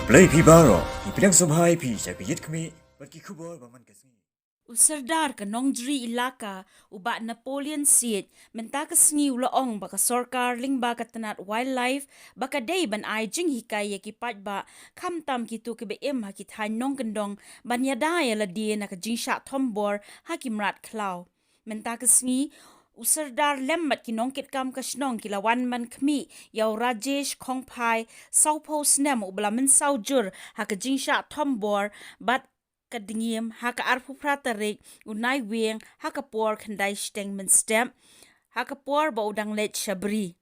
Play Pibaro, Ipidang Somhai Pi, Shakiyit Kmi, but Kikubo, Baman Kasi. Usardar ka nongjri ilaka uba Napoleon Seat menta ka sngi ulaong baka sorkar ling baka tanat wildlife baka day ban ai jing hikay ki patba kamtam ki tu ke be em ha ki than nong kendong ban yada ya la die na ka jingsha thombor ha ki mrat klau menta ka sngi usardar lemmat ki nongkit kam ka snong ki lawan man khmi yaw Rajesh Khongpai saupo snem ubla men saujur ha ka jingsha thombor bat kadingiem haka arfu pratarik unai weng haka por khandai steng men stem haka por ba udang let shabri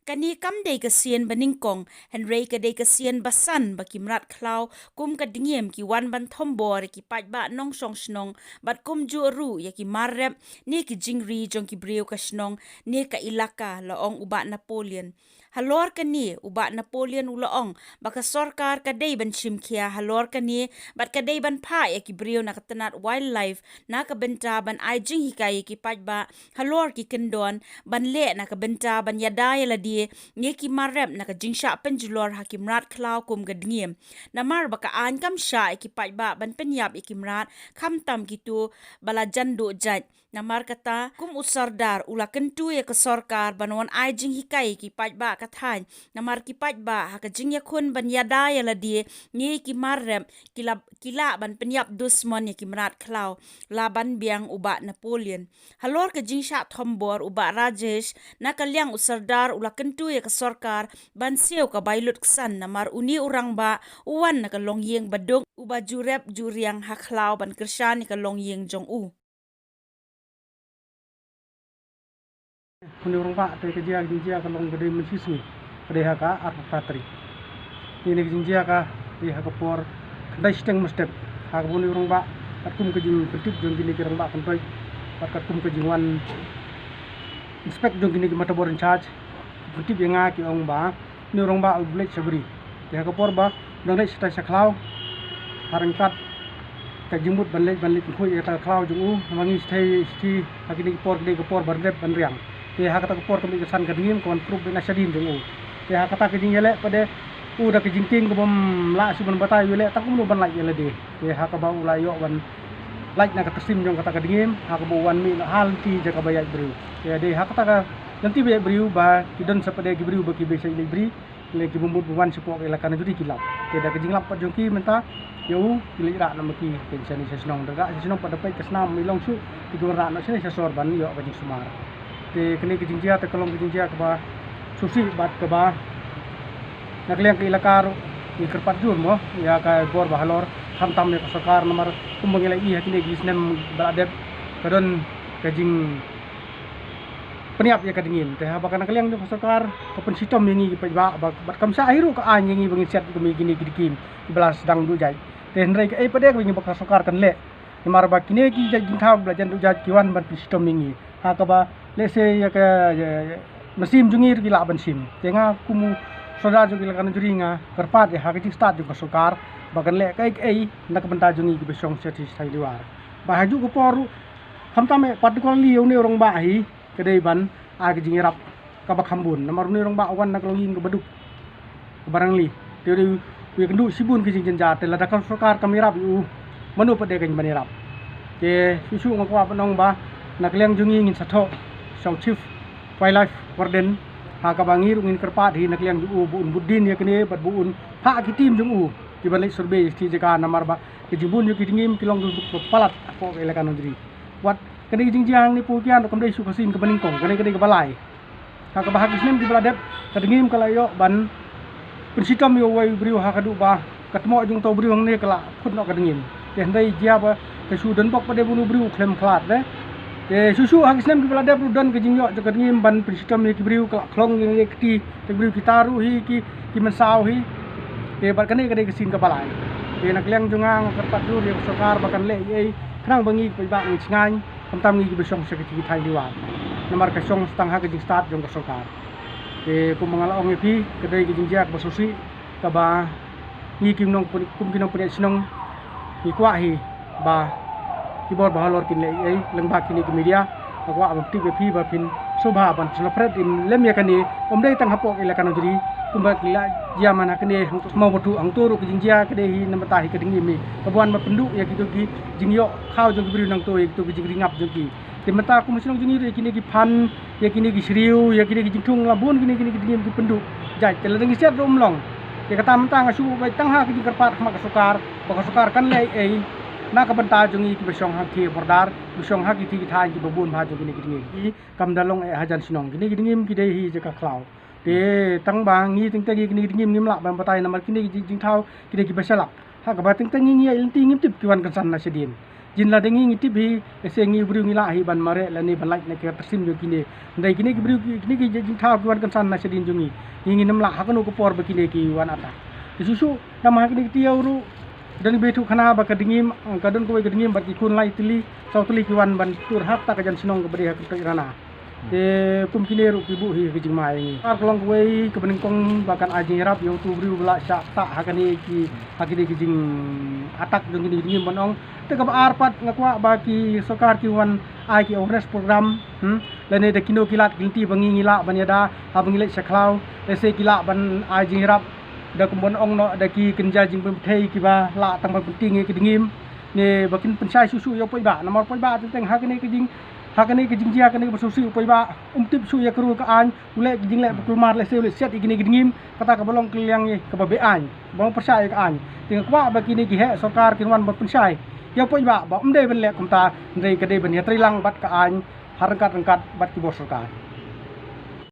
kani kam dei ka sien baningkong henrei ka dei ka sien basan ba kimrat klau kum ka dingiem ki wan ban thombor ki pat ba nong song snong bat kum ju ru ya ki marrep ni ki jingri jong ki breu ka snong ni ka ilaka laong uba Napoleon halor kani uba Napoleon ulaong baka sorkar ka dei ban chimkhia halor kani bat ka dei ban pha ya ki breu na katanat wildlife na ka benta ban ai jing hikai ki pat ba halor ki kendon ban le na ka benta ban yada ya la die nge ki marrep na ka jingsha penjulor hakimrat klau kum gadngiem namar baka an kam sha ki pat ba ban penyap ikimrat kham tam kitu bala jandu jaj namar kata kum usardar ula kentu ya ke sorkar banwan ai jing hikai ki pat ba kathan namar ki pat ba ha ka jing ya khun ban yada ya la die nge ki marrep kila ban penyap dusmon ya kimrat klau laban biang uba Napoleon halor ka jingsha thombor uba Rajesh na kalyang usardar ula kentu ya ke sorkar ban siu ka bailut ksan namar uni urang ba uwan na ka longyeng badung uba jurep juriang haklau ban kershan ka longyeng jong u Kuni orang pak tadi kerja kalau gede mensisui kedai haka arpa patri ini kerja haka di haka por kedai steng mestep haka puni orang pak kum kerja kertip jong gini kerang pak kanpai kum kerja wan inspect jong gini mata bor in charge kertip yang ngaki orang ba ni orang pak ublek sabri di haka por ba dong dek setai saklau harang kat kajimut banlek kuy kata klau jong mangi stay haki ni por kedai por barlep banriang te ha kata por kami kesan kadingim kon proof bena sadin jong te ha kata kading yele pada da kejingting ko bom la su ban batai yele tak mu ban lai yele de te ha ka ba ulai yo ban lai na kata sim jong kata kadingim ha ka bo wan mi na hal ti jaga bayat bru te de ha kata ka nanti bayat bru ba kidon sapade ki bru ba ki besa ile bri le ki bumbut wan sipo ila kana judi kilap te da kejing lap pat jong ki menta yo kili ra na maki pension ni sesnong daga sesnong pada pai kesnam milong su ki ra na sene sesor ban yo ba jing sumar te kini kijingjia te kolong kijingjia ke ba susi bat ke ba nakliang ke ilakar i kerpat jur mo ya ka bor bahalor hamtam ya sarkar nomor kumbangila i hakini gisnem baladep kadon kajing peniap ya kadingin te ha baka nakliang ke sarkar kapan sitom yengi ke ba bat kamsa ahiru ka an yengi bangin set kumi gini gidikim belas dang du jai te hendrai ke pade wengi baka sarkar kan le nomor ba kini ki jing thau blajan du jai kiwan bat sitom yengi ha ka ba lese ya ke mesim jungir gila ban sim tenga kumu soda jo gila kan juringa kerpat ya hakiji start jo sokar bagan le kai nak benta jungi ki besong seti sai liwar bahaju ko poru hamtame particularly oni orang bahi kedai ban ag jingirap ka bakhambun nomor ni orang bawan nak login ke beduk barang li teori wi kendu sibun ki jing jate la dakar sokar kamirap yu manu pade kan banirap ke susu ngako apa nong ba nak liang jungi ngin satho Song Chief Wildlife Warden haka bangir ngin kerpat hi nakliang ju buun budin ya kene bat buun ha ki tim jung u ki balik survey ti jaka namar ba ki jibun yu ki dingim kilong du palat ko elekan ndri wat kene jingjiang ni pukian kam dei su kasin ke baningkong kene ke balai haka ba hakisnem di baladep kadingim kalayo ban pensitom yo wai briu haka du ba katmo jung to briu ne kala khut no kadingim te ndai jia ba ke su den bok pade bunu briu klem klat de susu hakisnem ki balada prudan ke jingyo jagat ngim ban pristom ki briu klong ni kti te briu kitaru hi ki mensau hi te bat kane kade kesin ka balai te nak leng jungang kerpat dur yang sokar bakan le ei krang bangi pe ba ngi ngai kamtam ngi besong sekiti thai liwan nomor ka song stang ha ke jing start jong ka sokar te ku mangala ong pi kade ki jingjak basusi ka ba ngi kim nong kum kinong punya sinong ki kwa hi ba keyboard bahalor kin le ei lengbak kini ke media akwa abti be phi ba pin sobha ban snapret im lem ya kani omdei tang hapok ila kan jadi kumba kila jia mana kani mau botu ang turu ke jingjia ke dehi namatahi ke dingi mi kabuan ma penduk ya gitu gi jingyo khau jong bri nang to ya gitu gi jingri ngap jogi timata aku mesinong jingi re kini gi pan ya kini gi seriu ya kini gi jingtung labun kini gi dingi gi penduk jai tele dengi siat romlong ya kata mentang asu bai tang ha ki karpat mak sukar kan le na ka banta jongi ki besong hak ki bordar besong hak ki ti thai ki babun bha jongi ki dingi kam dalong hajan sinong kini ki dingim ki dehi jaka klau te tang bang ni ting tagi kini dingim ngim la ban batai namar kini jing thau kini ki basalak ha ka bating tangi ngi il tingim tip ki wan kan san na sedin jin la dengi ngi tip hi ese ngi bru ngi la hi ban mare la ni balai na ka persim jo kini ndai kini ki bru kini ki jing thau ki wan kan san na sedin jongi ngi nam la ha kanu ko por ba kini ki wan ata susu nama kini ki tiau ru dan betu khana ba kadingim kadon ko kadingim bat ikun lai tili sautli kiwan ban tur hak ta kajan sinong ke beri hak rana te kum kini ru kibu hi kijing mai ni ar kolong kuai ke beningkong bakan aji rap yo tu bri bla sya ta hakani ki hakini kijing atak dong kini dingim banong te ka arpat ngakwa ba ki sokar kiwan ai ki awareness program lane de kino kilat ginti bangi ngila banyada ha bangile saklau ese kila ban aji rap da kumbon ong no da ki kenja jing pem thei ki ba la tang ba penting ki dingim ne bakin pensai susu yo poi ba nomor poi ba teng hakani ki jing jia kani bersusu poi ba tip su ya kru ka an ule jing le kulmar le se le set igini ki dingim kata ka bolong kliang ye ka ba be an bong persai ka an ting kwa ba kini ki he sokar kinwan ba pensai yo poi ba umde ben le kumta ndei ka de ben ya trilang bat ka an harangkat bat ki bos sokar